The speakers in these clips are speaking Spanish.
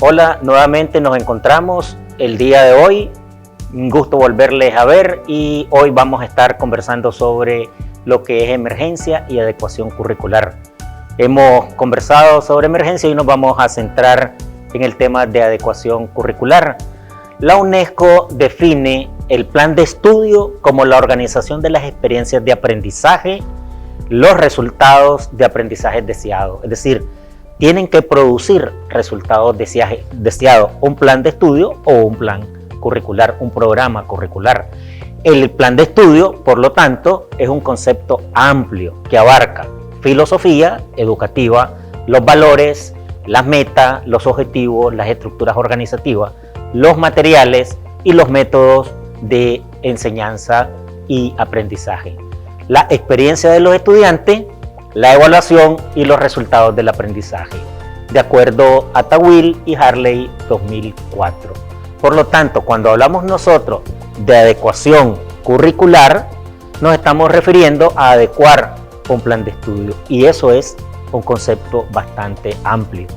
Hola, nuevamente nos encontramos el día de hoy. Un gusto volverles a ver y hoy vamos a estar conversando sobre lo que es emergencia y adecuación curricular. Hemos conversado sobre emergencia y nos vamos a centrar en el tema de adecuación curricular. La UNESCO define el plan de estudio como la organización de las experiencias de aprendizaje, los resultados de aprendizaje deseados, es decir, tienen que producir resultados deseados, un plan de estudio o un plan curricular, un programa curricular. El plan de estudio, por lo tanto, es un concepto amplio que abarca filosofía educativa, los valores, las metas, los objetivos, las estructuras organizativas, los materiales y los métodos de enseñanza y aprendizaje, la experiencia de los estudiantes, la evaluación y los resultados del aprendizaje, de acuerdo a Tawil y Harley 2004. Por lo tanto, cuando hablamos nosotros de adecuación curricular, nos estamos refiriendo a adecuar un plan de estudio, y eso es un concepto bastante amplio.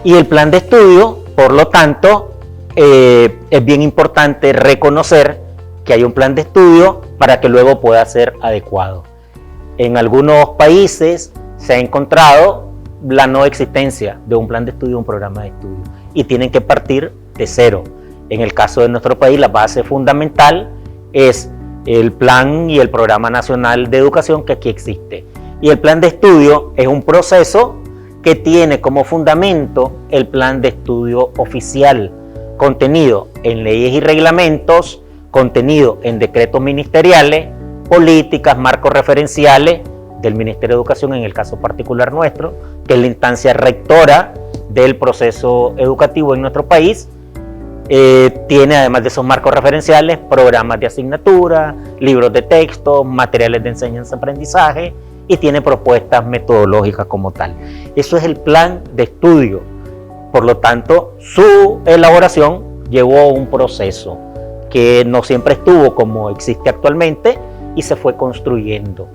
Y el plan de estudio, por lo tanto, es bien importante reconocer que hay un plan de estudio para que luego pueda ser adecuado. En algunos países se ha encontrado la no existencia de un plan de estudio, un programa de estudio, y tienen que partir de cero. En el caso de nuestro país, la base fundamental es el plan y el programa nacional de educación que aquí existe. Y el plan de estudio es un proceso que tiene como fundamento el plan de estudio oficial, contenido en leyes y reglamentos, contenido en decretos ministeriales, políticas, marcos referenciales del Ministerio de Educación, en el caso particular nuestro, que es la instancia rectora del proceso educativo en nuestro país. Tiene, además de esos marcos referenciales, programas de asignatura, libros de texto, materiales de enseñanza-aprendizaje, y tiene propuestas metodológicas como tal. Eso es el plan de estudio. Por lo tanto, su elaboración llevó un proceso que no siempre estuvo como existe actualmente y se fue construyendo.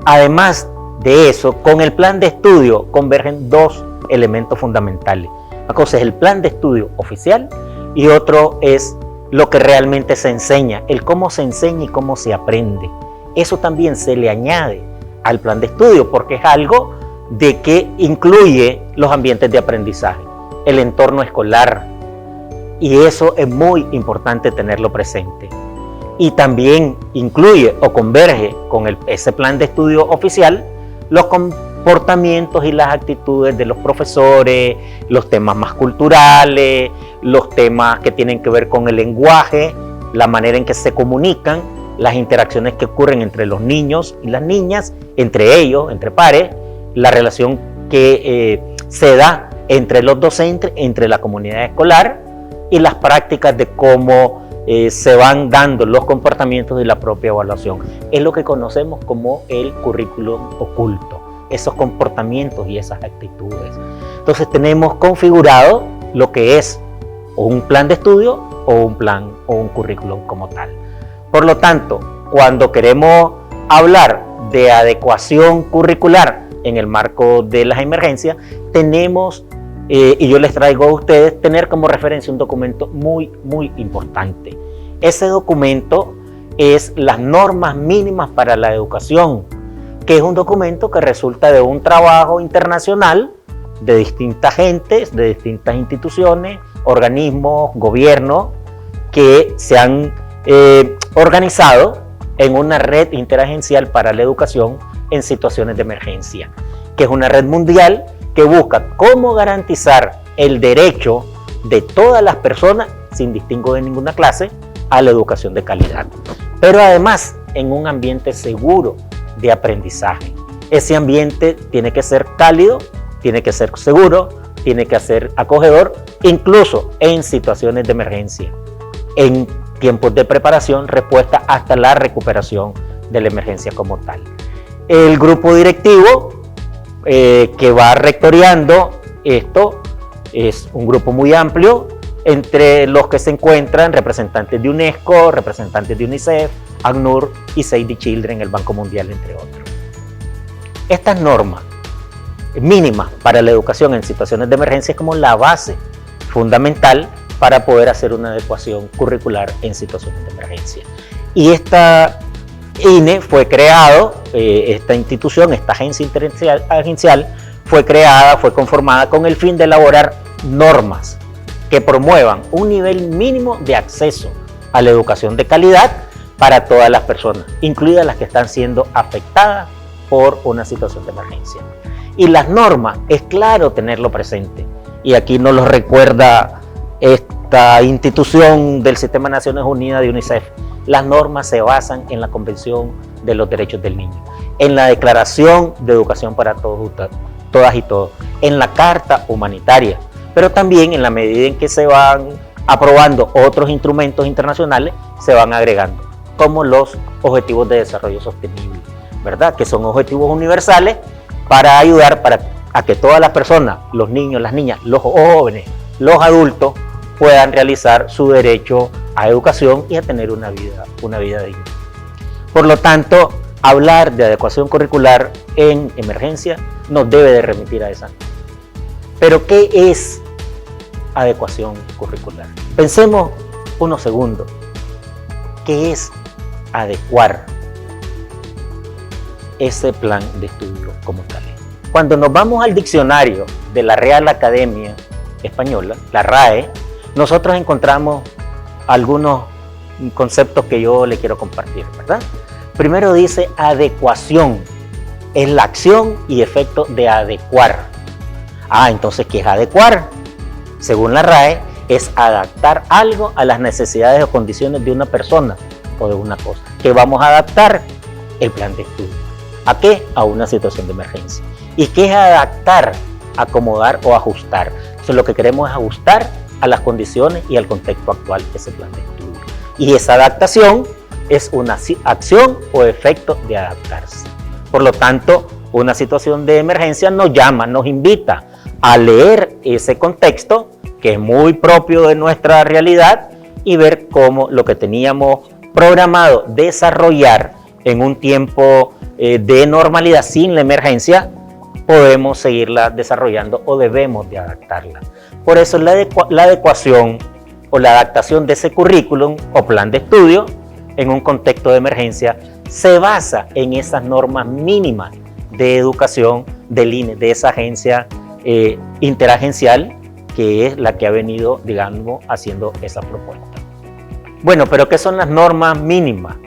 Además de eso, con el plan de estudio convergen dos elementos fundamentales. Una cosa es el plan de estudio oficial y otro es lo que realmente se enseña, el cómo se enseña y cómo se aprende. Eso también se le añade al plan de estudio porque es algo de que incluye los ambientes de aprendizaje, el entorno escolar, y eso es muy importante tenerlo presente. Y también incluye o converge con ese plan de estudio oficial los comportamientos y las actitudes de los profesores, los temas más culturales, los temas que tienen que ver con el lenguaje, la manera en que se comunican, las interacciones que ocurren entre los niños y las niñas, entre ellos, entre pares, la relación que se da entre los docentes, entre la comunidad escolar, y las prácticas de cómo se van dando los comportamientos de la propia evaluación. Es lo que conocemos como el currículum oculto, esos comportamientos y esas actitudes. Entonces tenemos configurado lo que es un plan de estudio o un plan o un currículum como tal. Por lo tanto, cuando queremos hablar de adecuación curricular en el marco de las emergencias, tenemos, y yo les traigo a ustedes, tener como referencia un documento muy importante. Ese documento es las normas mínimas para la educación, que es un documento que resulta de un trabajo internacional de distintas gentes, de distintas instituciones, organismos, gobiernos, que se han organizado en una red interagencial para la educación en situaciones de emergencia, que es una red mundial que busca cómo garantizar el derecho de todas las personas, sin distingo de ninguna clase, a la educación de calidad, pero además en un ambiente seguro de aprendizaje. Ese ambiente tiene que ser cálido, tiene que ser seguro, tiene que ser acogedor, incluso en situaciones de emergencia, en tiempos de preparación, respuesta hasta la recuperación de la emergencia como tal. El grupo directivo que va rectoreando esto es un grupo muy amplio, entre los que se encuentran representantes de UNESCO, representantes de UNICEF, ACNUR y Save the Children, el Banco Mundial, entre otros. Estas normas mínimas para la educación en situaciones de emergencia es como la base fundamental para poder hacer una adecuación curricular en situaciones de emergencia. Y esta INE fue creado, esta institución, esta agencia interagencial, fue conformada con el fin de elaborar normas que promuevan un nivel mínimo de acceso a la educación de calidad para todas las personas, incluidas las que están siendo afectadas por una situación de emergencia. Y las normas, es claro tenerlo presente, y aquí nos lo recuerda esta institución del Sistema de Naciones Unidas de UNICEF. Las normas se basan en la Convención de los Derechos del Niño, en la Declaración de Educación para todas y todos, en la Carta Humanitaria, pero también en la medida en que se van aprobando otros instrumentos internacionales, se van agregando, como los Objetivos de Desarrollo Sostenible, ¿verdad? Que son objetivos universales para ayudar a que todas las personas, los niños, las niñas, los jóvenes, los adultos, puedan realizar su derecho a educación y a tener una vida digna. Por lo tanto, hablar de adecuación curricular en emergencia nos debe de remitir a esa. Pero, ¿qué es adecuación curricular? Pensemos unos segundos. ¿Qué es adecuar ese plan de estudio como tal? Cuando nos vamos al diccionario de la Real Academia Española, la RAE, nosotros encontramos algunos conceptos que yo le quiero compartir, ¿verdad? Primero dice adecuación, es la acción y efecto de adecuar. Entonces, ¿qué es adecuar? Según la RAE, es adaptar algo a las necesidades o condiciones de una persona o de una cosa. ¿Qué vamos a adaptar? El plan de estudio. ¿A qué? A una situación de emergencia. ¿Y qué es adaptar? Acomodar o ajustar. Entonces, lo que queremos es ajustar a las condiciones y al contexto actual de ese plan de estudio. Y esa adaptación es una acción o efecto de adaptarse. Por lo tanto, una situación de emergencia nos invita a leer ese contexto, que es muy propio de nuestra realidad, y ver cómo lo que teníamos programado desarrollar en un tiempo de normalidad sin la emergencia, podemos seguirla desarrollando o debemos de adaptarla. Por eso la adecuación o la adaptación de ese currículum o plan de estudio en un contexto de emergencia se basa en esas normas mínimas de educación del INE, de esa agencia interagencial que es la que ha venido, digamos, haciendo esa propuesta. Bueno, pero ¿qué son las normas mínimas?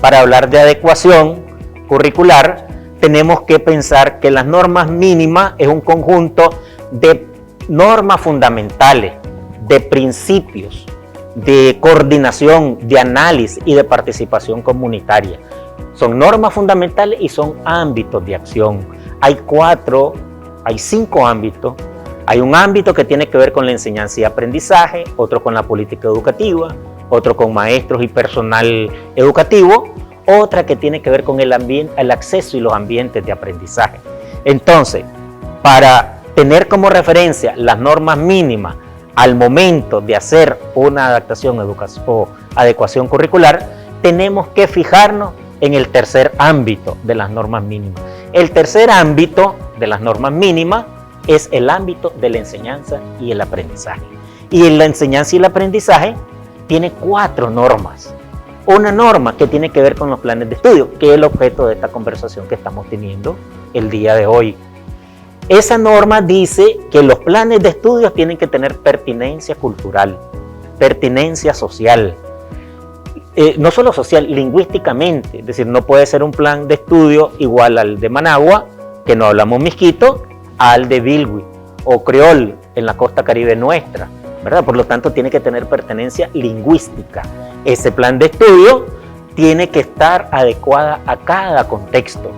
Para hablar de adecuación curricular, tenemos que pensar que las normas mínimas es un conjunto de normas fundamentales, de principios, de coordinación, de análisis y de participación comunitaria. Son normas fundamentales y son ámbitos de acción. Hay 5 ámbitos. Hay un ámbito que tiene que ver con la enseñanza y aprendizaje, otro con la política educativa, otro con maestros y personal educativo, otra que tiene que ver con el acceso y los ambientes de aprendizaje. Entonces, para tener como referencia las normas mínimas al momento de hacer una adaptación o adecuación curricular, tenemos que fijarnos en el tercer ámbito de las normas mínimas. El tercer ámbito de las normas mínimas es el ámbito de la enseñanza y el aprendizaje. Y en la enseñanza y el aprendizaje tiene 4 normas. Una norma que tiene que ver con los planes de estudio, que es el objeto de esta conversación que estamos teniendo el día de hoy. Esa norma dice que los planes de estudios tienen que tener pertinencia cultural, pertinencia social, no solo social, lingüísticamente, es decir, no puede ser un plan de estudio igual al de Managua, que no hablamos misquito, al de Bilwi o Creol en la costa caribe nuestra, ¿verdad? Por lo tanto, tiene que tener pertenencia lingüística. Ese plan de estudio tiene que estar adecuada a cada contexto,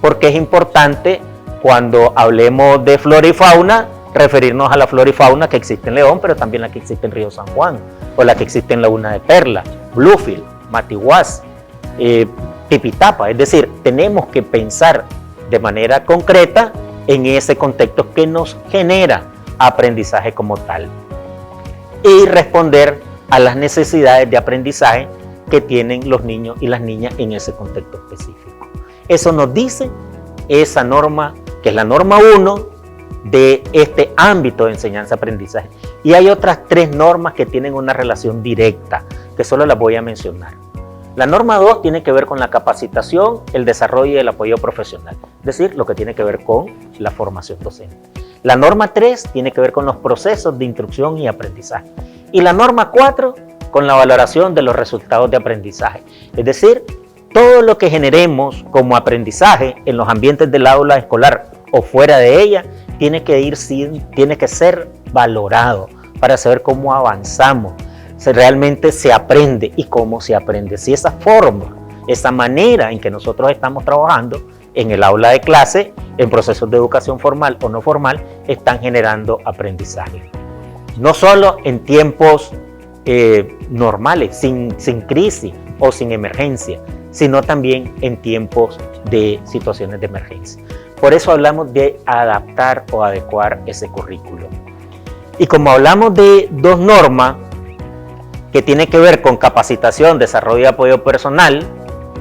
porque es importante cuando hablemos de flora y fauna, referirnos a la flora y fauna que existe en León, pero también la que existe en Río San Juan, o la que existe en Laguna de Perla, Bluefield, Matiguás, Tipitapa. Es decir, tenemos que pensar de manera concreta en ese contexto que nos genera aprendizaje como tal y responder a las necesidades de aprendizaje que tienen los niños y las niñas en ese contexto específico. Eso nos dice esa norma, que es la norma 1 de este ámbito de enseñanza-aprendizaje. Y hay otras 3 normas que tienen una relación directa, que solo las voy a mencionar. La norma 2 tiene que ver con la capacitación, el desarrollo y el apoyo profesional, es decir, lo que tiene que ver con la formación docente. La norma 3 tiene que ver con los procesos de instrucción y aprendizaje. Y la norma 4 con la valoración de los resultados de aprendizaje. Es decir, todo lo que generemos como aprendizaje en los ambientes del aula escolar o fuera de ella tiene que ser valorado para saber cómo avanzamos, si realmente se aprende y cómo se aprende. Si esa forma, esa manera en que nosotros estamos trabajando en el aula de clase, en procesos de educación formal o no formal, están generando aprendizaje. No solo en tiempos normales, sin crisis o sin emergencia, sino también en tiempos de situaciones de emergencia. Por eso hablamos de adaptar o adecuar ese currículo. Y como hablamos de 2 normas que tienen que ver con capacitación, desarrollo y apoyo personal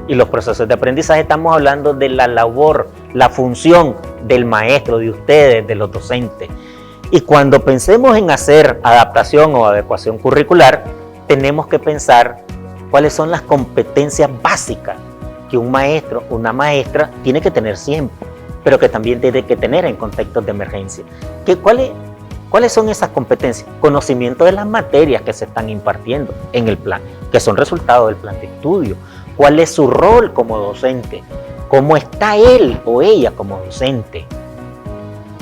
y los procesos de aprendizaje, estamos hablando de la labor, la función del maestro, de ustedes, de los docentes. Y cuando pensemos en hacer adaptación o adecuación curricular, tenemos que pensar cuáles son las competencias básicas que un maestro o una maestra tiene que tener siempre, pero que también tiene que tener en contextos de emergencia. ¿Cuáles son esas competencias? Conocimiento de las materias que se están impartiendo en el plan, que son resultado del plan de estudio. ¿Cuál es su rol como docente? ¿Cómo está él o ella como docente?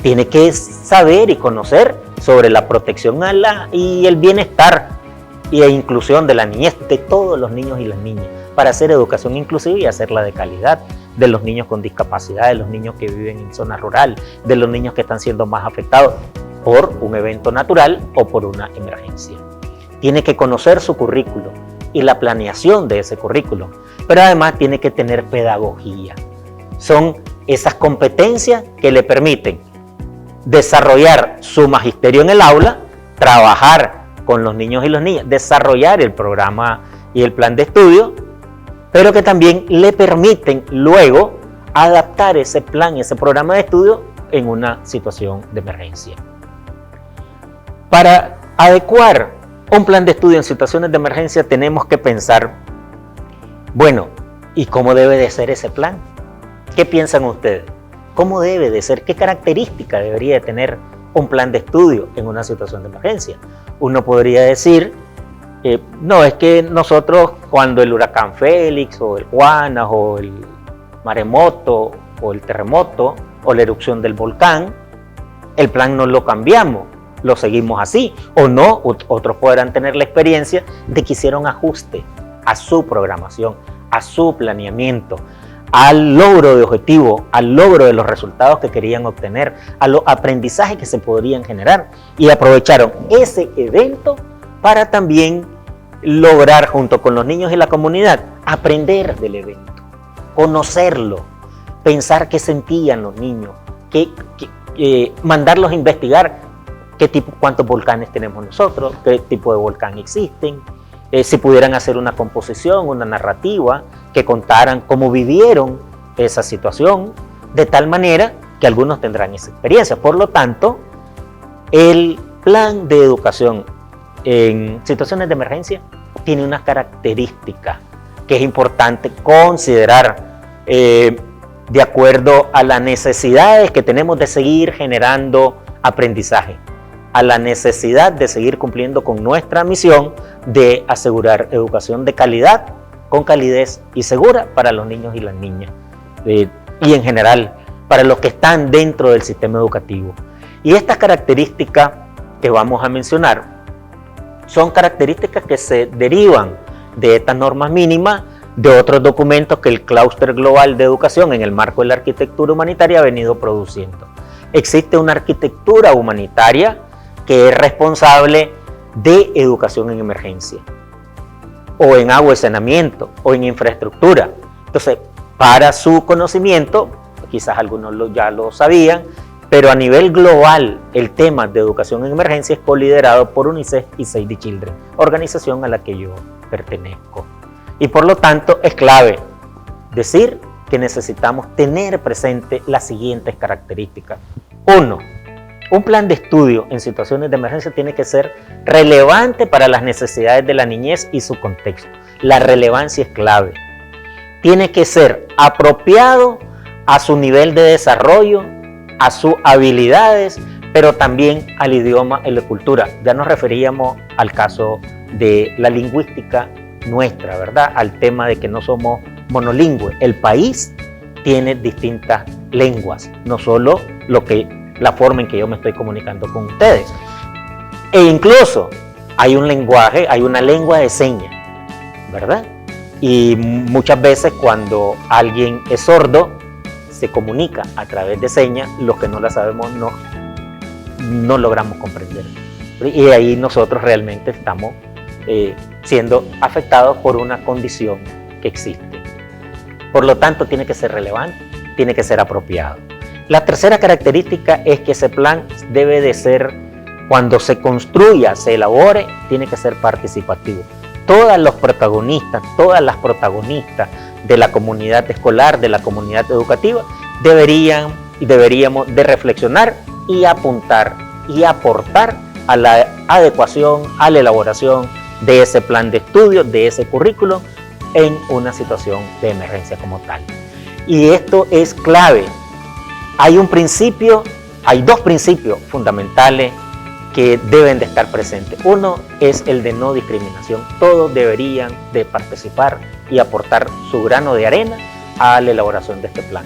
Tiene que saber y conocer sobre la protección y el bienestar e inclusión de la niñez, de todos los niños y las niñas, para hacer educación inclusiva y hacerla de calidad, de los niños con discapacidad, de los niños que viven en zona rural, de los niños que están siendo más afectados por un evento natural o por una emergencia. Tiene que conocer su currículo y la planeación de ese currículo, pero además tiene que tener pedagogía. Son esas competencias que le permiten desarrollar su magisterio en el aula, trabajar con los niños y las niñas, desarrollar el programa y el plan de estudio, pero que también le permiten luego adaptar ese plan y ese programa de estudio en una situación de emergencia. Para adecuar un plan de estudio en situaciones de emergencia tenemos que pensar, bueno, ¿y cómo debe de ser ese plan? ¿Qué piensan ustedes? ¿Cómo debe de ser? ¿Qué característica debería de tener un plan de estudio en una situación de emergencia? Uno podría decir, no, es que nosotros cuando el huracán Félix o el Juanas o el maremoto o el terremoto o la erupción del volcán, el plan no lo cambiamos, lo seguimos así. O no, otros podrán tener la experiencia de que hicieron ajuste a su programación, a su planeamiento, al logro de objetivos, al logro de los resultados que querían obtener, a los aprendizajes que se podrían generar, y aprovecharon ese evento para también lograr, junto con los niños y la comunidad, aprender del evento, conocerlo, pensar qué sentían los niños, mandarlos a investigar cuántos volcanes tenemos nosotros, qué tipo de volcán existen, si pudieran hacer una composición, una narrativa, que contaran cómo vivieron esa situación, de tal manera que algunos tendrán esa experiencia. Por lo tanto, el plan de educación en situaciones de emergencia tiene una característica que es importante considerar de acuerdo a las necesidades que tenemos de seguir generando aprendizaje, a la necesidad de seguir cumpliendo con nuestra misión de asegurar educación de calidad, con calidez y segura para los niños y las niñas, y en general para los que están dentro del sistema educativo. Y estas características que vamos a mencionar son características que se derivan de estas normas mínimas, de otros documentos que el Clúster Global de Educación en el marco de la arquitectura humanitaria ha venido produciendo. Existe una arquitectura humanitaria que es responsable de educación en emergencia, o en agua y saneamiento, o en infraestructura. Entonces, para su conocimiento, quizás algunos ya lo sabían, pero a nivel global el tema de educación en emergencia es coliderado por UNICEF y Save the Children, organización a la que yo pertenezco. Y por lo tanto es clave decir que necesitamos tener presente las siguientes características. 1. Un plan de estudio en situaciones de emergencia tiene que ser relevante para las necesidades de la niñez y su contexto. La relevancia es clave. Tiene que ser apropiado a su nivel de desarrollo, a sus habilidades, pero también al idioma y la cultura. Ya nos referíamos al caso de la lingüística nuestra, ¿verdad? Al tema de que no somos monolingües. El país tiene distintas lenguas, no solo la forma en que yo me estoy comunicando con ustedes. E incluso hay un lenguaje, hay una lengua de señas, ¿verdad? Y muchas veces cuando alguien es sordo, se comunica a través de señas, los que no la sabemos no logramos comprender. Y ahí nosotros realmente estamos siendo afectados por una condición que existe. Por lo tanto, tiene que ser relevante, tiene que ser apropiado. La tercera característica es que ese plan debe de ser, cuando se construya, se elabore, tiene que ser participativo. Todos los protagonistas, todas las protagonistas de la comunidad escolar, de la comunidad educativa, deberíamos de reflexionar y apuntar y aportar a la adecuación, a la elaboración de ese plan de estudio, de ese currículo en una situación de emergencia como tal. Y esto es clave. Hay dos principios fundamentales que deben de estar presentes. Uno es el de no discriminación. Todos deberían de participar y aportar su grano de arena a la elaboración de este plan.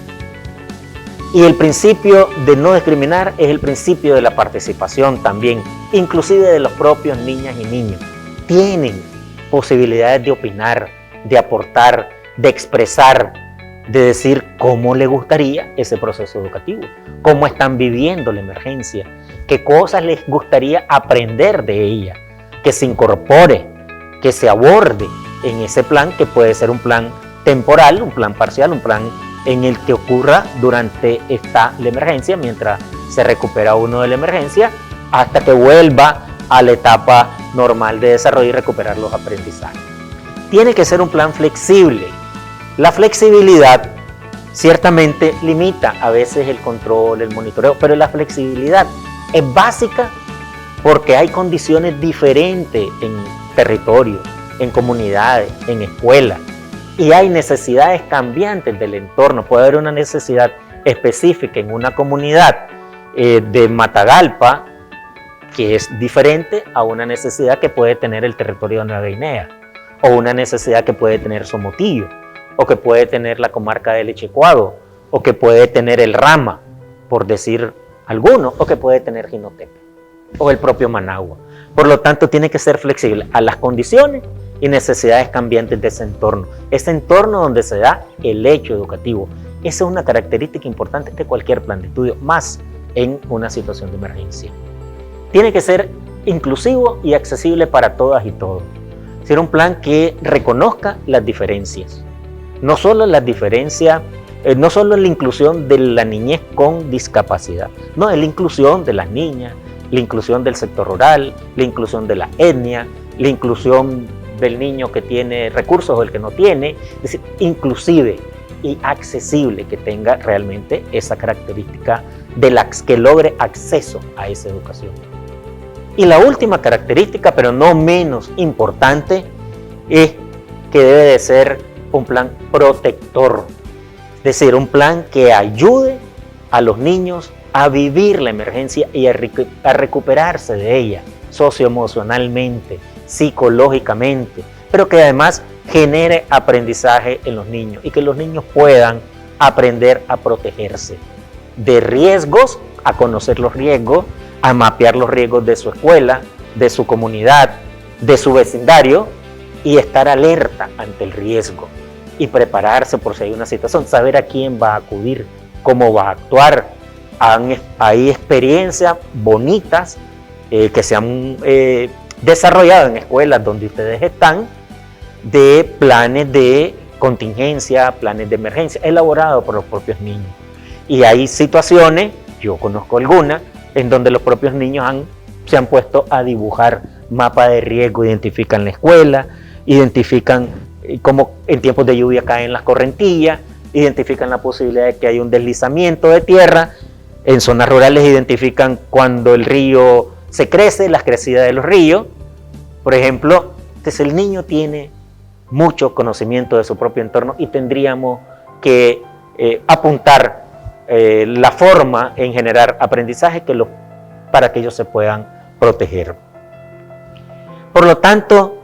Y el principio de no discriminar es el principio de la participación también, inclusive de los propios niñas y niños. Tienen posibilidades de opinar, de aportar, de expresar, de decir cómo les gustaría ese proceso educativo, cómo están viviendo la emergencia, qué cosas les gustaría aprender de ella, que se incorpore, que se aborde en ese plan, que puede ser un plan temporal, un plan parcial, un plan en el que ocurra durante la emergencia, mientras se recupera uno de la emergencia, hasta que vuelva a la etapa normal de desarrollo y recuperar los aprendizajes. Tiene que ser un plan flexible. La flexibilidad ciertamente limita a veces el control, el monitoreo, pero la flexibilidad es básica porque hay condiciones diferentes en territorios, en comunidades, en escuelas, y hay necesidades cambiantes del entorno. Puede haber una necesidad específica en una comunidad de Matagalpa que es diferente a una necesidad que puede tener el territorio de Nueva Guinea, o una necesidad que puede tener Somotillo, o que puede tener la comarca del Echecuado, o que puede tener el Rama, por decir alguno, o que puede tener Jinotepe, o el propio Managua. Por lo tanto, tiene que ser flexible a las condiciones y necesidades cambiantes de ese entorno donde se da el hecho educativo. Esa es una característica importante de cualquier plan de estudio, más en una situación de emergencia. Tiene que ser inclusivo y accesible para todas y todos. Ser un plan que reconozca las diferencias. No solo las diferencias, no solo la inclusión de la niñez con discapacidad, no, es la inclusión de las niñas, la inclusión del sector rural, la inclusión de la etnia, la inclusión del niño que tiene recursos o el que no tiene, es decir, inclusive y accesible, que tenga realmente esa característica que logre acceso a esa educación. Y la última característica, pero no menos importante, es que debe de ser un plan protector, es decir, un plan que ayude a los niños a vivir la emergencia y a recuperarse de ella socioemocionalmente, psicológicamente, pero que además genere aprendizaje en los niños y que los niños puedan aprender a protegerse de riesgos, a conocer los riesgos, a mapear los riesgos de su escuela, de su comunidad, de su vecindario, y estar alerta ante el riesgo y prepararse por si hay una situación, saber a quién va a acudir, cómo va a actuar. Hay experiencias bonitas que se han desarrollado en escuelas donde ustedes están, de planes de contingencia, planes de emergencia, elaborados por los propios niños. Y hay situaciones, yo conozco algunas, en donde los propios niños se han puesto a dibujar mapa de riesgo, identifican la escuela, identifican cómo en tiempos de lluvia caen las correntillas, identifican la posibilidad de que hay un deslizamiento de tierra, En zonas rurales identifican cuando el río se crece, las crecidas de los ríos. Por ejemplo, entonces el niño tiene mucho conocimiento de su propio entorno y tendríamos que apuntar la forma en generar aprendizaje para que ellos se puedan proteger. Por lo tanto,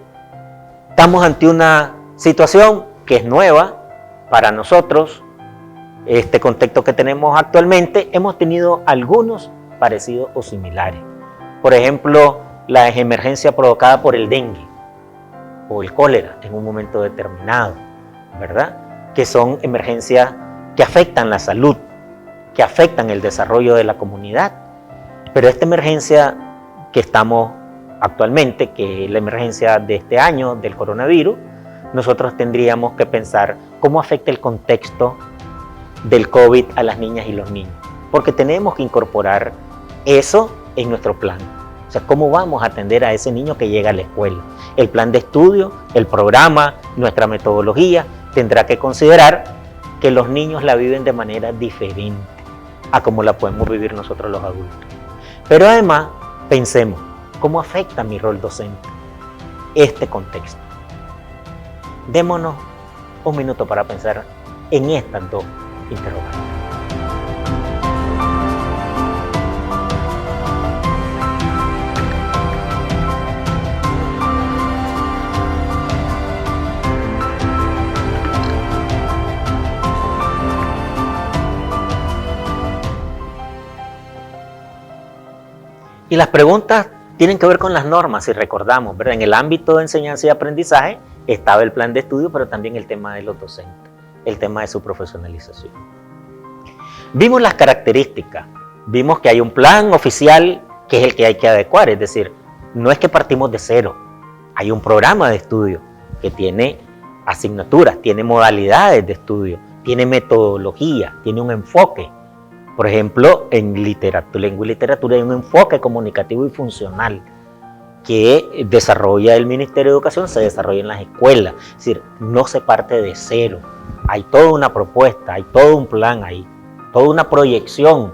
estamos ante una situación que es nueva para nosotros. Este contexto que tenemos actualmente, hemos tenido algunos parecidos o similares. Por ejemplo, la emergencia provocada por el dengue o el cólera en un momento determinado, ¿verdad? Que son emergencias que afectan la salud, que afectan el desarrollo de la comunidad. Pero esta emergencia que estamos actualmente, que es la emergencia de este año del coronavirus, nosotros tendríamos que pensar cómo afecta el contexto del COVID a las niñas y los niños, porque tenemos que incorporar eso en nuestro plan. O sea, ¿cómo vamos a atender a ese niño que llega a la escuela? El plan de estudio, el programa, nuestra metodología tendrá que considerar que los niños la viven de manera diferente a como la podemos vivir nosotros los adultos. Pero además, pensemos, ¿cómo afecta mi rol docente este contexto? Démonos un minuto para pensar en estas dos interrogantes. Y las preguntas tienen que ver con las normas, si recordamos, ¿verdad? En el ámbito de enseñanza y aprendizaje estaba el plan de estudio, pero también el tema de los docentes, el tema de su profesionalización. Vimos las características, vimos que hay un plan oficial que es el que hay que adecuar, es decir, no es que partimos de cero, hay un programa de estudio que tiene asignaturas, tiene modalidades de estudio, tiene metodología, tiene un enfoque. Por ejemplo, en lengua y literatura hay un enfoque comunicativo y funcional que desarrolla el Ministerio de Educación, se desarrolla en las escuelas. Es decir, no se parte de cero. Hay toda una propuesta, hay todo un plan, hay toda una proyección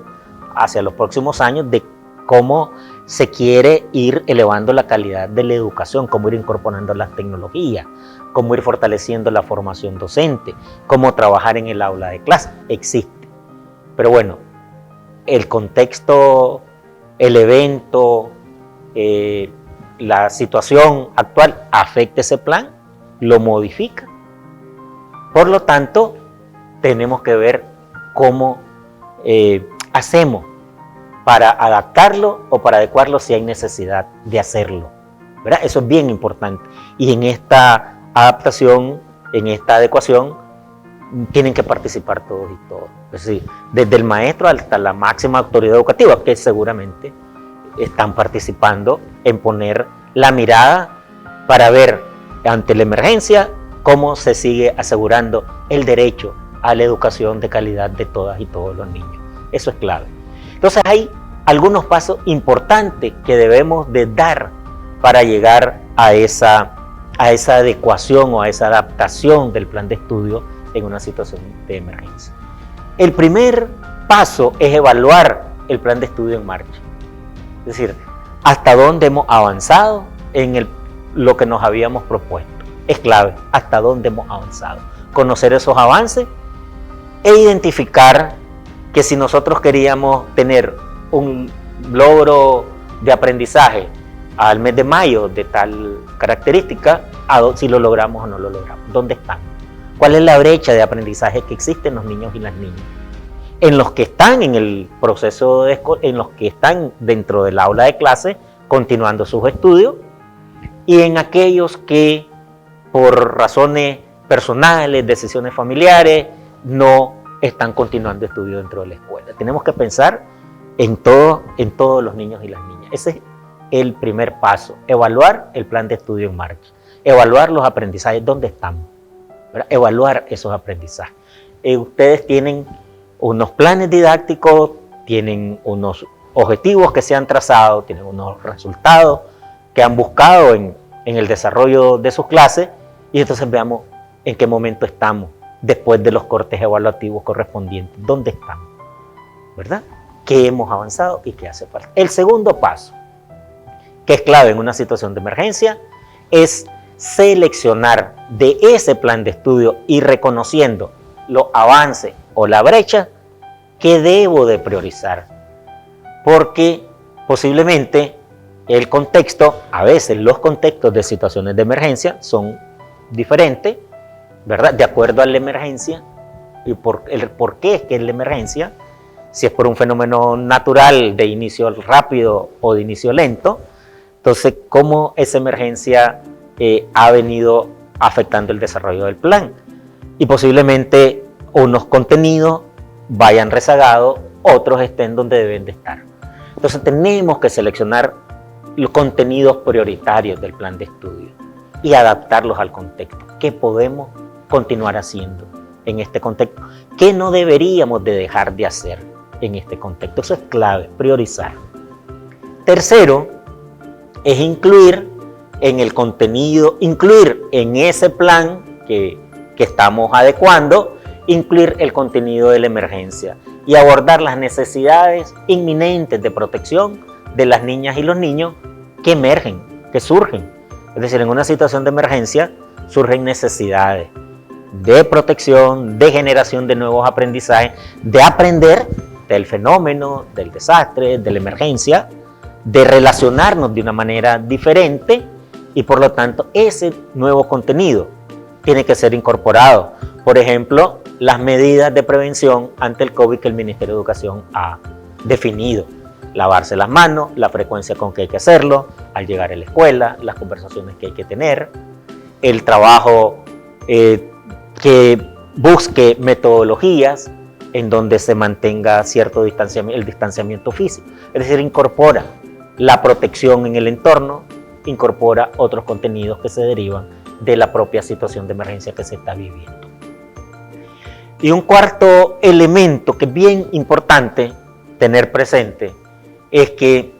hacia los próximos años de cómo se quiere ir elevando la calidad de la educación, cómo ir incorporando las tecnologías, cómo ir fortaleciendo la formación docente, cómo trabajar en el aula de clase. Existe. Pero bueno, el contexto, el evento, la situación actual afecta ese plan, lo modifica. Por lo tanto, tenemos que ver cómo hacemos para adaptarlo o para adecuarlo si hay necesidad de hacerlo, ¿verdad? Eso es bien importante. Y en esta adaptación, en esta adecuación, tienen que participar todos y todas. Es decir, desde el maestro hasta la máxima autoridad educativa, que seguramente están participando en poner la mirada para ver ante la emergencia cómo se sigue asegurando el derecho a la educación de calidad de todas y todos los niños. Eso es clave. Entonces hay algunos pasos importantes que debemos de dar para llegar a esa adecuación o a esa adaptación del plan de estudio en una situación de emergencia. El primer paso es evaluar el plan de estudio en marcha. Es decir, hasta dónde hemos avanzado en lo que nos habíamos propuesto. Es clave, hasta dónde hemos avanzado. Conocer esos avances e identificar que si nosotros queríamos tener un logro de aprendizaje al mes de mayo de tal característica, si lo logramos o no lo logramos, ¿dónde estamos? ¿Cuál es la brecha de aprendizaje que existe en los niños y las niñas? En los que están en el proceso, en los que están dentro del aula de clase, continuando sus estudios, y en aquellos que por razones personales, decisiones familiares, no están continuando estudios dentro de la escuela. Tenemos que pensar en todos los niños y las niñas. Ese es el primer paso, evaluar el plan de estudio en marcha, evaluar los aprendizajes, ¿dónde estamos? ¿Verdad? Evaluar esos aprendizajes. Ustedes tienen unos planes didácticos, tienen unos objetivos que se han trazado, tienen unos resultados que han buscado en el desarrollo de sus clases, y entonces veamos en qué momento estamos después de los cortes evaluativos correspondientes, dónde estamos, ¿verdad? qué hemos avanzado y qué hace falta. El segundo paso, que es clave en una situación de emergencia, es seleccionar de ese plan de estudio y reconociendo los avances o la brecha que debo de priorizar. Porque posiblemente el contexto, a veces los contextos de situaciones de emergencia son diferentes, ¿verdad? De acuerdo a la emergencia y por qué es que es la emergencia, si es por un fenómeno natural de inicio rápido o de inicio lento, entonces cómo esa emergencia ha venido afectando el desarrollo del plan. Y posiblemente unos contenidos vayan rezagados, otros estén donde deben de estar. Entonces tenemos que seleccionar los contenidos prioritarios del plan de estudio y adaptarlos al contexto. ¿Qué podemos continuar haciendo en este contexto? ¿Qué no deberíamos de dejar de hacer en este contexto? Eso es clave, priorizar. Tercero, es incluir en el contenido, incluir en ese plan que estamos adecuando, incluir el contenido de la emergencia y abordar las necesidades inminentes de protección de las niñas y los niños que emergen, que surgen. Es decir, en una situación de emergencia surgen necesidades de protección, de generación de nuevos aprendizajes, de aprender del fenómeno, del desastre, de la emergencia, de relacionarnos de una manera diferente y por lo tanto ese nuevo contenido tiene que ser incorporado. Por ejemplo, las medidas de prevención ante el COVID que el Ministerio de Educación ha definido. Lavarse las manos, la frecuencia con que hay que hacerlo, al llegar a la escuela, las conversaciones que hay que tener, el trabajo que busque metodologías en donde se mantenga cierto distanciamiento, el distanciamiento físico. Es decir, incorpora la protección en el entorno, incorpora otros contenidos que se derivan de la propia situación de emergencia que se está viviendo. Y un cuarto elemento que es bien importante tener presente es que,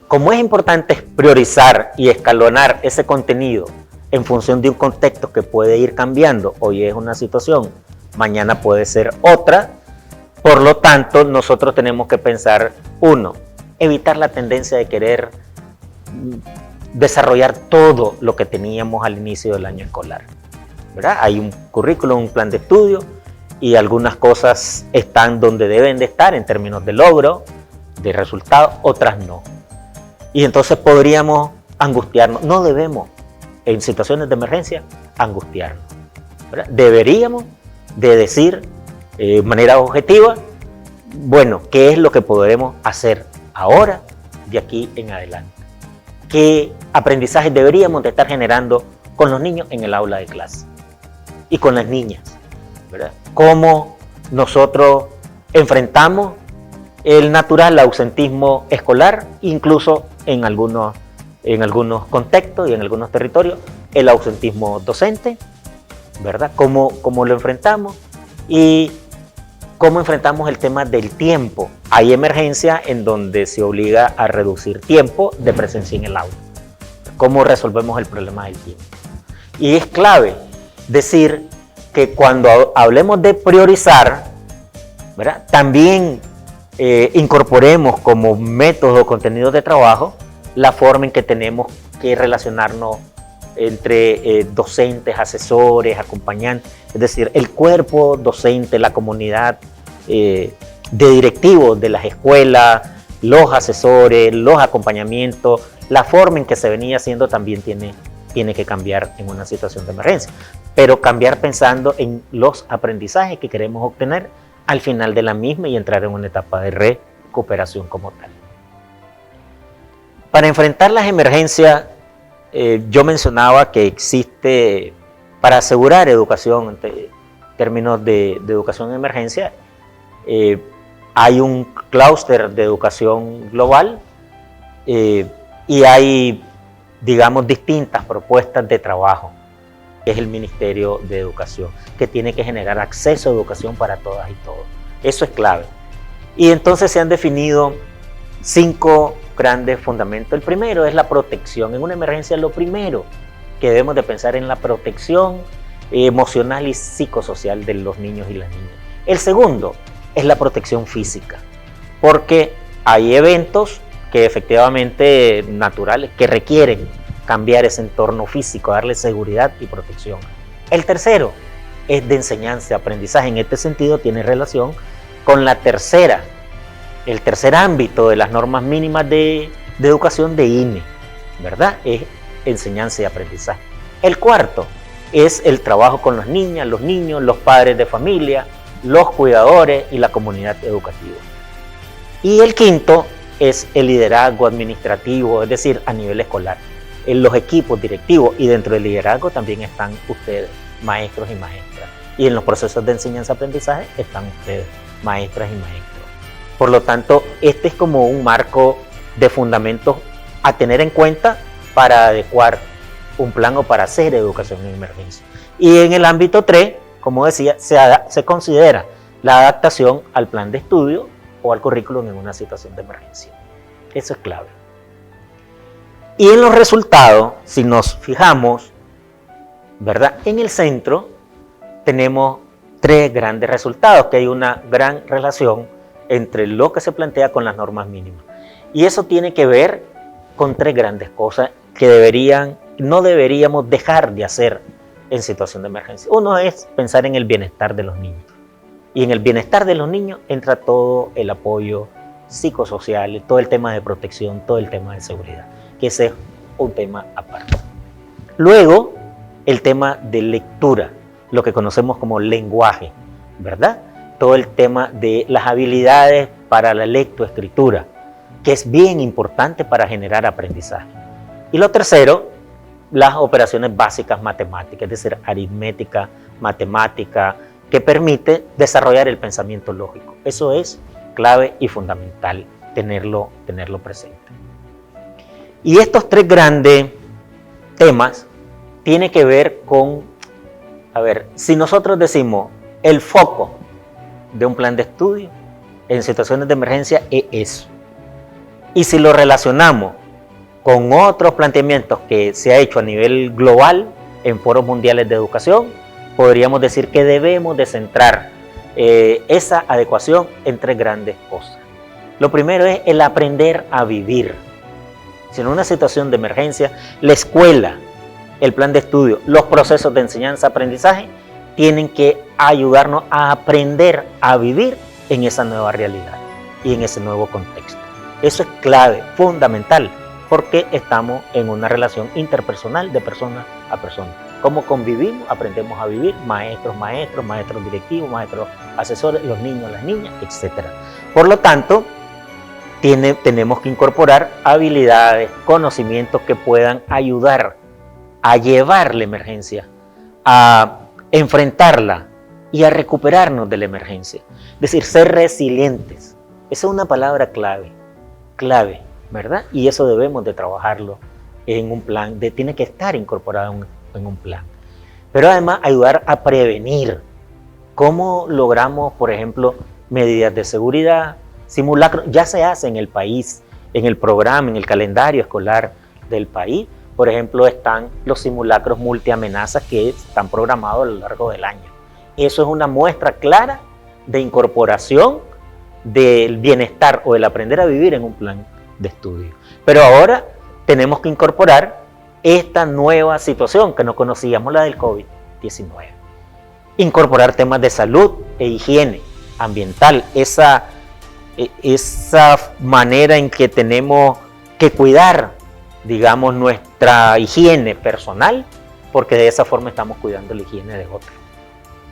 como es importante priorizar y escalonar ese contenido en función de un contexto que puede ir cambiando, hoy es una situación, mañana puede ser otra, por lo tanto nosotros tenemos que pensar, uno, evitar la tendencia de querer desarrollar todo lo que teníamos al inicio del año escolar, ¿verdad? Hay un currículum, un plan de estudio y algunas cosas están donde deben de estar en términos de logro, de resultados, otras no. Y entonces podríamos angustiarnos. No debemos, en situaciones de emergencia, angustiarnos, ¿verdad? Deberíamos de decir de manera objetiva, bueno, ¿qué es lo que podremos hacer ahora, de aquí en adelante? ¿Qué aprendizajes deberíamos de estar generando con los niños en el aula de clase? Y con las niñas, ¿verdad? ¿Cómo nosotros enfrentamos el natural ausentismo escolar, incluso en algunos contextos y en algunos territorios, el ausentismo docente, ¿verdad? ¿Cómo lo enfrentamos? Y cómo enfrentamos el tema del tiempo. Hay emergencias en donde se obliga a reducir tiempo de presencia en el aula. ¿Cómo resolvemos el problema del tiempo? Y es clave decir que cuando hablemos de priorizar, ¿verdad? También incorporemos como método o contenido de trabajo la forma en que tenemos que relacionarnos entre docentes, asesores, acompañantes, es decir, el cuerpo docente, la comunidad de directivos de las escuelas, los asesores, los acompañamientos, la forma en que se venía haciendo también tiene que cambiar en una situación de emergencia, pero cambiar pensando en los aprendizajes que queremos obtener al final de la misma y entrar en una etapa de recuperación como tal. Para enfrentar las emergencias, yo mencionaba que existe, para asegurar educación, en términos de educación en emergencia, hay un clúster de educación global y hay, digamos, distintas propuestas de trabajo, que es el Ministerio de Educación, que tiene que generar acceso a educación para todas y todos. Eso es clave. Y entonces se han definido 5 grandes fundamentos. El primero es la protección. En una emergencia lo primero que debemos de pensar en la protección emocional y psicosocial de los niños y las niñas. El segundo es la protección física. porque hay eventos que efectivamente naturales que requieren cambiar ese entorno físico, darle seguridad y protección. El tercero es de enseñanza y aprendizaje. En este sentido tiene relación con el tercer ámbito de las normas mínimas de educación de INE, ¿verdad? Es enseñanza y aprendizaje. El cuarto es el trabajo con las niñas, los niños, los padres de familia, los cuidadores y la comunidad educativa. Y el quinto es el liderazgo administrativo, es decir, a nivel escolar, en los equipos directivos, y dentro del liderazgo también están ustedes, maestros y maestras. Y en los procesos de enseñanza-aprendizaje están ustedes, maestras y maestros. Por lo tanto, este es como un marco de fundamentos a tener en cuenta para adecuar un plan o para hacer educación en emergencia. Y en el ámbito 3, como decía, se considera la adaptación al plan de estudio o al currículum en una situación de emergencia. Eso es clave. Y en los resultados, si nos fijamos, ¿verdad? En el centro tenemos 3 grandes resultados, que hay una gran relación entre lo que se plantea con las normas mínimas. Y eso tiene que ver con 3 grandes cosas que no deberíamos dejar de hacer en situación de emergencia. Uno es pensar en el bienestar de los niños. Y en el bienestar de los niños entra todo el apoyo psicosocial, todo el tema de protección, todo el tema de seguridad, que ese es un tema aparte. Luego, el tema de lectura, lo que conocemos como lenguaje, ¿verdad? Todo el tema de las habilidades para la lectoescritura, que es bien importante para generar aprendizaje. Y lo tercero, las operaciones básicas matemáticas, es decir, aritmética, matemática, que permite desarrollar el pensamiento lógico. Eso es clave y fundamental tenerlo presente. Y estos 3 grandes temas tienen que ver con, si nosotros decimos el foco de un plan de estudio en situaciones de emergencia es eso. Y si lo relacionamos con otros planteamientos que se ha hecho a nivel global en foros mundiales de educación, podríamos decir que debemos de centrar esa adecuación en 3 grandes cosas. Lo primero es el aprender a vivir. Si en una situación de emergencia, la escuela, el plan de estudio, los procesos de enseñanza-aprendizaje tienen que ayudarnos a aprender a vivir en esa nueva realidad y en ese nuevo contexto. Eso es clave, fundamental, porque estamos en una relación interpersonal de persona a persona. Cómo convivimos, aprendemos a vivir, maestros directivos, maestros asesores, los niños, las niñas, etc. Por lo tanto, tenemos que incorporar habilidades, conocimientos que puedan ayudar a llevar la emergencia, a enfrentarla y a recuperarnos de la emergencia. Es decir, ser resilientes. Esa es una palabra clave, ¿verdad? Y eso debemos de trabajarlo en un plan, tiene que estar incorporado en un plan. Pero además ayudar a prevenir. ¿Cómo logramos, por ejemplo, medidas de seguridad, simulacros? Ya se hace en el país, en el programa, en el calendario escolar del país. Por ejemplo, están los simulacros multiamenazas que están programados a lo largo del año. Eso es una muestra clara de incorporación del bienestar o del aprender a vivir en un plan de estudio. Pero ahora tenemos que incorporar esta nueva situación que no conocíamos, la del COVID-19. Incorporar temas de salud e higiene ambiental, esa manera en que tenemos que cuidar, digamos, nuestra higiene personal, porque de esa forma estamos cuidando la higiene de otros.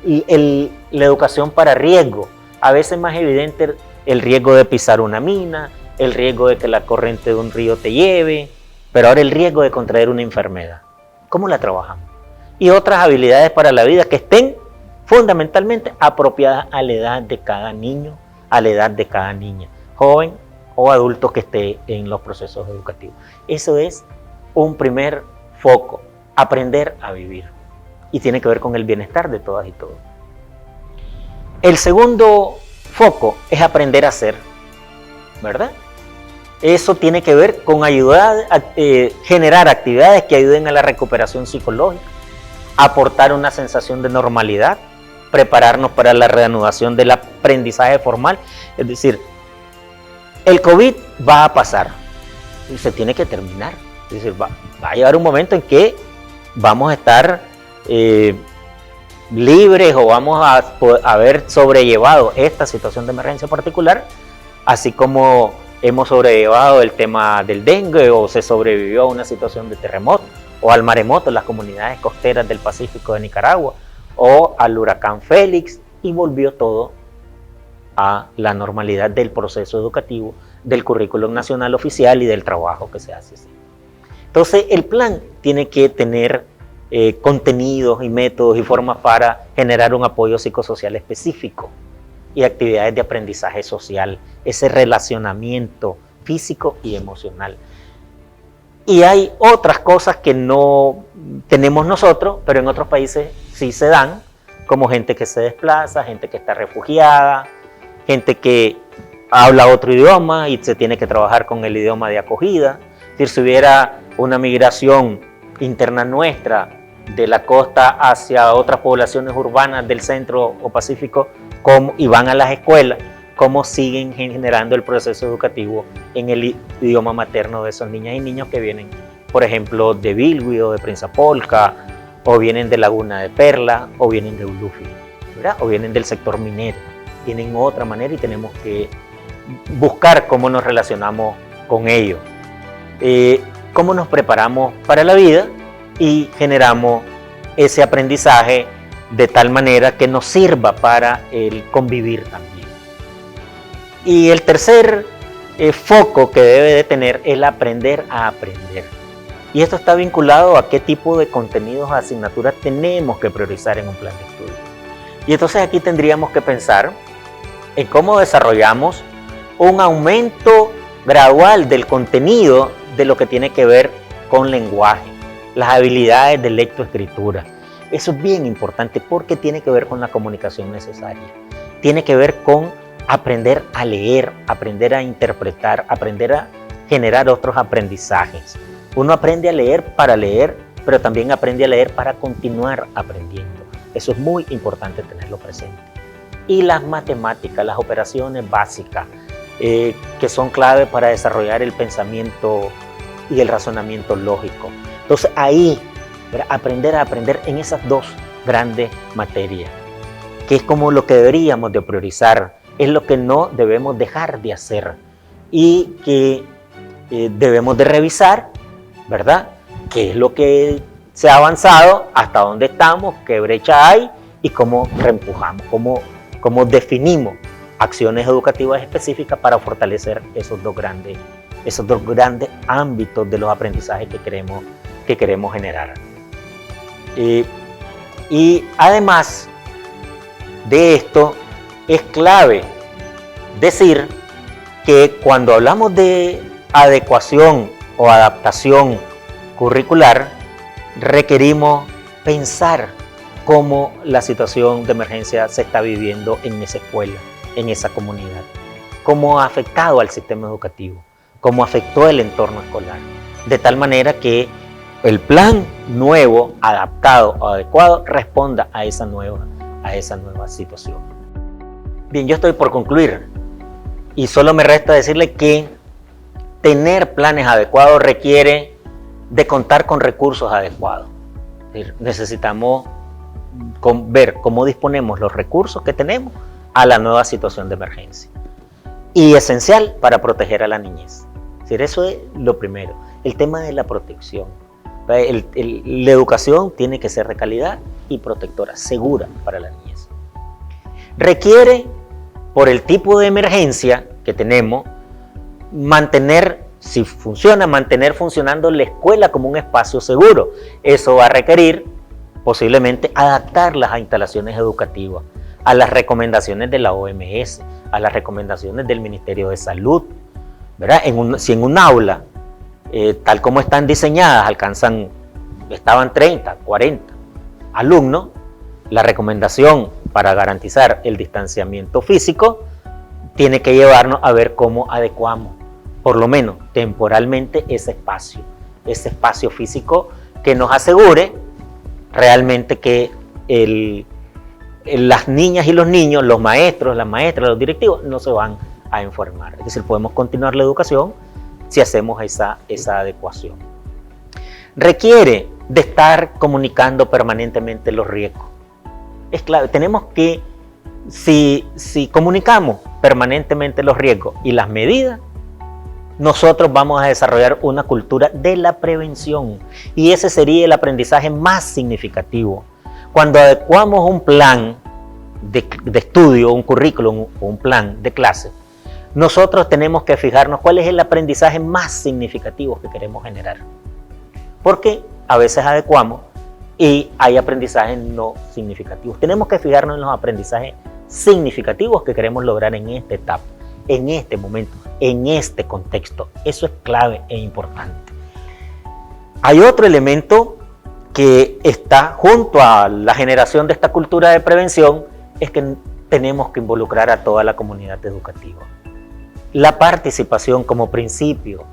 Y la educación para riesgo, a veces más evidente el riesgo de pisar una mina, el riesgo de que la corriente de un río te lleve, pero ahora el riesgo de contraer una enfermedad. ¿Cómo la trabajamos? Y otras habilidades para la vida que estén fundamentalmente apropiadas a la edad de cada niño, a la edad de cada niña, joven o adulto que esté en los procesos educativos. Eso es un primer foco, aprender a vivir. Y tiene que ver con el bienestar de todas y todos. El segundo foco es aprender a ser, ¿verdad? Eso tiene que ver con ayudar a generar actividades que ayuden a la recuperación psicológica, aportar una sensación de normalidad, prepararnos para la reanudación del aprendizaje formal. Es decir, El COVID va a pasar y se tiene que terminar. Es decir, va a llegar un momento en que vamos a estar libres o vamos a haber sobrellevado esta situación de emergencia particular, así como hemos sobrellevado el tema del dengue o se sobrevivió a una situación de terremoto o al maremoto en las comunidades costeras del Pacífico de Nicaragua o al huracán Félix, y volvió todo a la normalidad del proceso educativo, del currículum nacional oficial y del trabajo que se hace. Entonces el plan tiene que tener contenidos y métodos y formas para generar un apoyo psicosocial específico y actividades de aprendizaje social, ese relacionamiento físico y emocional. Y hay otras cosas que no tenemos nosotros, pero en otros países sí se dan, como gente que se desplaza, gente que está refugiada, gente que habla otro idioma y se tiene que trabajar con el idioma de acogida. Es decir, si hubiera una migración interna nuestra de la costa hacia otras poblaciones urbanas del centro o Pacífico, y van a las escuelas, cómo siguen generando el proceso educativo en el idioma materno de esos niñas y niños que vienen, por ejemplo, de Bilwi o de Prinzapolca, o vienen de Laguna de Perla, o vienen de Ulufi, ¿verdad? O vienen del sector minero. Tienen otra manera y tenemos que buscar cómo nos relacionamos con ellos, cómo nos preparamos para la vida y generamos ese aprendizaje de tal manera que nos sirva para el convivir también. Y el tercer foco que debe de tener es el aprender a aprender. Y esto está vinculado a qué tipo de contenidos o asignaturas tenemos que priorizar en un plan de estudio. Y entonces aquí tendríamos que pensar en cómo desarrollamos un aumento gradual del contenido de lo que tiene que ver con lenguaje, las habilidades de lectoescritura. Eso es bien importante porque tiene que ver con la comunicación necesaria. Tiene que ver con aprender a leer, aprender a interpretar, aprender a generar otros aprendizajes. Uno aprende a leer, pero también aprende a leer para continuar aprendiendo. Eso es muy importante tenerlo presente. Y las matemáticas, las operaciones básicas, que son clave para desarrollar el pensamiento y el razonamiento lógico. Entonces ahí, aprender a aprender en esas dos grandes materias, que es como lo que deberíamos de priorizar, es lo que no debemos dejar de hacer y que debemos de revisar, ¿verdad? ¿Qué es lo que se ha avanzado, hasta dónde estamos, qué brecha hay y cómo reempujamos, cómo definimos acciones educativas específicas para fortalecer esos dos grandes ámbitos de los aprendizajes que queremos generar. Y además de esto, es clave decir que cuando hablamos de adecuación o adaptación curricular, requerimos pensar cómo la situación de emergencia se está viviendo en esa escuela, en esa comunidad, cómo ha afectado al sistema educativo, cómo afectó el entorno escolar, de tal manera que el plan nuevo, adaptado o adecuado, responda a esa nueva situación. Bien, yo estoy por concluir y solo me resta decirle que tener planes adecuados requiere de contar con recursos adecuados. Es decir, necesitamos ver cómo disponemos los recursos que tenemos a la nueva situación de emergencia. Y esencial para proteger a la niñez. Es decir, eso es lo primero. El tema de la protección. La educación tiene que ser de calidad y protectora, segura para la niñez. Requiere, por el tipo de emergencia que tenemos, mantener funcionando la escuela como un espacio seguro. Eso va a requerir posiblemente adaptar las instalaciones educativas a las recomendaciones de la OMS, a las recomendaciones del Ministerio de Salud, ¿verdad? Si en un aula, tal como están diseñadas, estaban 30, 40 alumnos, la recomendación para garantizar el distanciamiento físico tiene que llevarnos a ver cómo adecuamos, por lo menos temporalmente, ese espacio físico que nos asegure realmente que las niñas y los niños, los maestros, las maestras, los directivos no se van a informar. Es decir, podemos continuar la educación si hacemos esa adecuación. Requiere de estar comunicando permanentemente los riesgos. Es clave, tenemos que, si comunicamos permanentemente los riesgos y las medidas, nosotros vamos a desarrollar una cultura de la prevención y ese sería el aprendizaje más significativo. Cuando adecuamos un plan de estudio, un currículum o un plan de clase, nosotros tenemos que fijarnos cuál es el aprendizaje más significativo que queremos generar. Porque a veces adecuamos y hay aprendizajes no significativos. Tenemos que fijarnos en los aprendizajes significativos que queremos lograr en esta etapa, en este momento, en este contexto. Eso es clave e importante. Hay otro elemento que está junto a la generación de esta cultura de prevención, es que tenemos que involucrar a toda la comunidad educativa. La participación como principio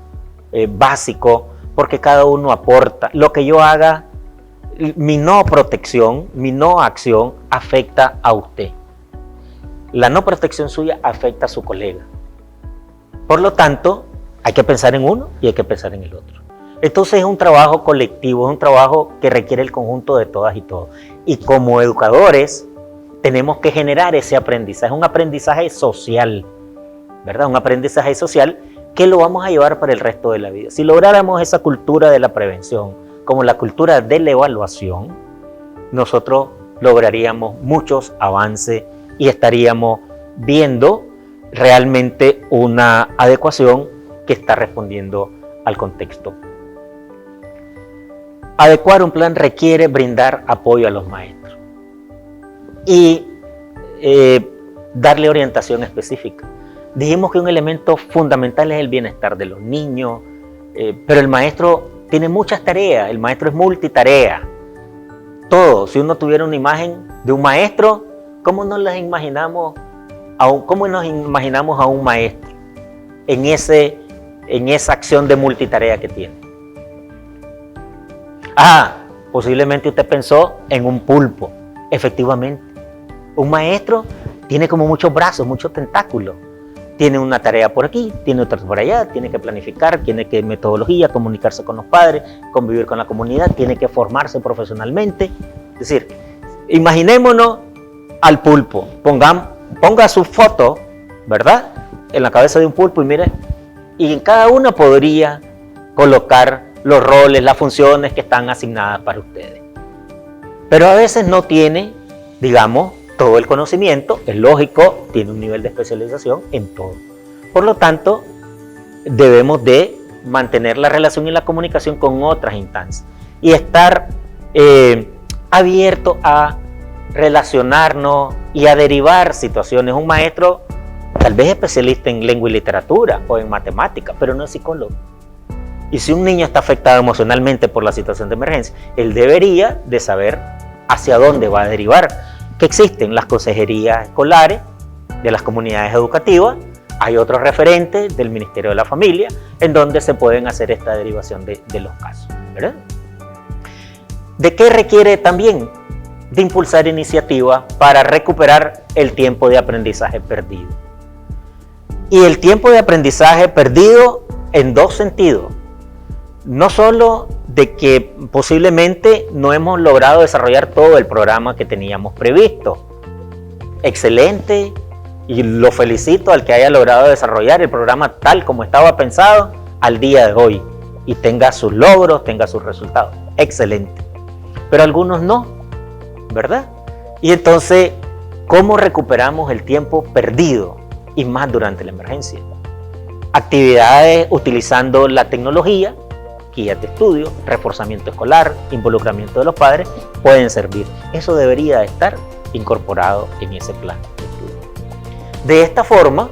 básico, porque cada uno aporta. Lo que yo haga, mi no protección, mi no acción afecta a usted. La no protección suya afecta a su colega. Por lo tanto, hay que pensar en uno y hay que pensar en el otro. Entonces es un trabajo colectivo, es un trabajo que requiere el conjunto de todas y todos. Y como educadores tenemos que generar ese aprendizaje, un aprendizaje social, ¿verdad? Un aprendizaje social que lo vamos a llevar para el resto de la vida. Si lográramos esa cultura de la prevención, como la cultura de la evaluación, nosotros lograríamos muchos avances y estaríamos viendo realmente una adecuación que está respondiendo al contexto. Adecuar un plan requiere brindar apoyo a los maestros y darle orientación específica. Dijimos que un elemento fundamental es el bienestar de los niños, pero el maestro tiene muchas tareas, el maestro es multitarea. Todo, si uno tuviera una imagen de un maestro, ¿cómo nos imaginamos a un maestro en esa acción de multitarea que tiene? Posiblemente usted pensó en un pulpo. Efectivamente, un maestro tiene como muchos brazos, muchos tentáculos. Tiene una tarea por aquí, tiene otra por allá, tiene que planificar, tiene que metodología, comunicarse con los padres, convivir con la comunidad, tiene que formarse profesionalmente. Es decir, imaginémonos al pulpo, ponga su foto, ¿verdad?, en la cabeza de un pulpo y mire, y en cada una podría colocar los roles, las funciones que están asignadas para ustedes. Pero a veces no tiene, digamos, todo el conocimiento, es lógico, tiene un nivel de especialización en todo. Por lo tanto, debemos de mantener la relación y la comunicación con otras instancias y estar abierto a relacionarnos y a derivar situaciones. Un maestro tal vez especialista en lengua y literatura o en matemática, pero no es psicólogo. Y si un niño está afectado emocionalmente por la situación de emergencia, él debería de saber hacia dónde va a derivar. Que existen las consejerías escolares de las comunidades educativas, hay otros referentes del Ministerio de la Familia en donde se pueden hacer esta derivación de los casos, ¿verdad? ¿De qué requiere también? De impulsar iniciativas para recuperar el tiempo de aprendizaje perdido. Y el tiempo de aprendizaje perdido en dos sentidos. No solo de que posiblemente no hemos logrado desarrollar todo el programa que teníamos previsto. Excelente, y lo felicito al que haya logrado desarrollar el programa tal como estaba pensado al día de hoy y tenga sus logros, tenga sus resultados. Excelente. Pero algunos no, ¿verdad? Y entonces, ¿cómo recuperamos el tiempo perdido y más durante la emergencia? Actividades utilizando la tecnología, guías de estudio, reforzamiento escolar, involucramiento de los padres, pueden servir. Eso debería estar incorporado en ese plan de estudio. De esta forma,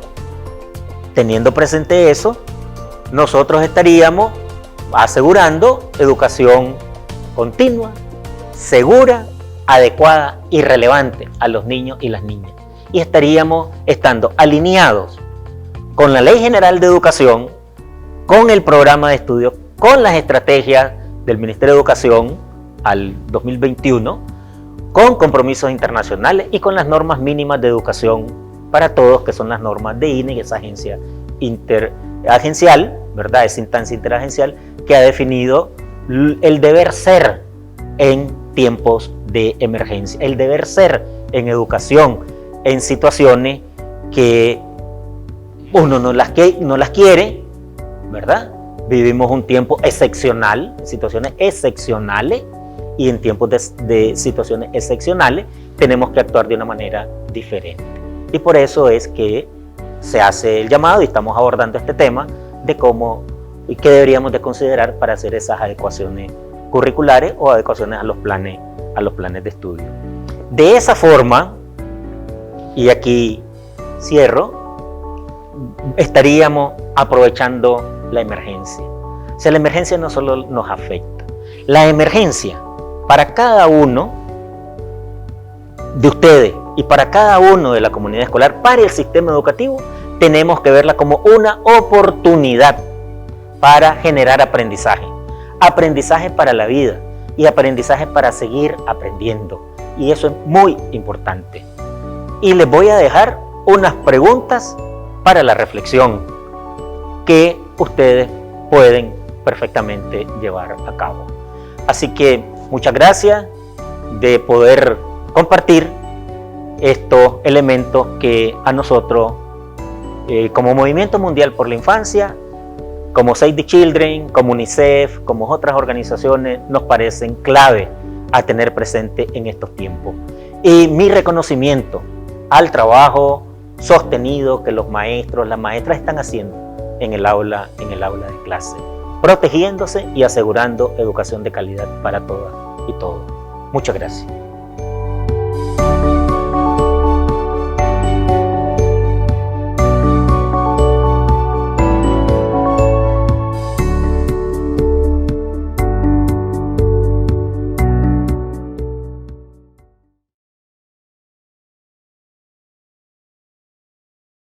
teniendo presente eso, nosotros estaríamos asegurando educación continua, segura, adecuada y relevante a los niños y las niñas. Y estaríamos estando alineados con la Ley General de Educación, con el programa de estudio, con las estrategias del Ministerio de Educación al 2021, con compromisos internacionales y con las normas mínimas de educación para todos, que son las normas de INE, que es agencia interagencial, ¿verdad? Esa instancia interagencial que ha definido el deber ser en tiempos de emergencia, el deber ser en educación, en situaciones que uno no las quiere, ¿verdad? Vivimos un tiempo excepcional, situaciones excepcionales, y en tiempos de situaciones excepcionales tenemos que actuar de una manera diferente. Y por eso es que se hace el llamado y estamos abordando este tema de cómo y qué deberíamos de considerar para hacer esas adecuaciones curriculares o adecuaciones a los planes de estudio. De esa forma, y aquí cierro, estaríamos aprovechando la emergencia. O sea, la emergencia no solo nos afecta, la emergencia para cada uno de ustedes y para cada uno de la comunidad escolar, para el sistema educativo, tenemos que verla como una oportunidad para generar aprendizaje. Aprendizaje para la vida y aprendizaje para seguir aprendiendo. Y eso es muy importante. Y les voy a dejar unas preguntas para la reflexión que ustedes pueden perfectamente llevar a cabo. Así que muchas gracias de poder compartir estos elementos que a nosotros, como Movimiento Mundial por la Infancia, como Save the Children, como UNICEF, como otras organizaciones, nos parecen clave a tener presente en estos tiempos. Y mi reconocimiento al trabajo sostenido que los maestros, las maestras están haciendo en el aula de clase, protegiéndose y asegurando educación de calidad para todas y todos. Muchas gracias.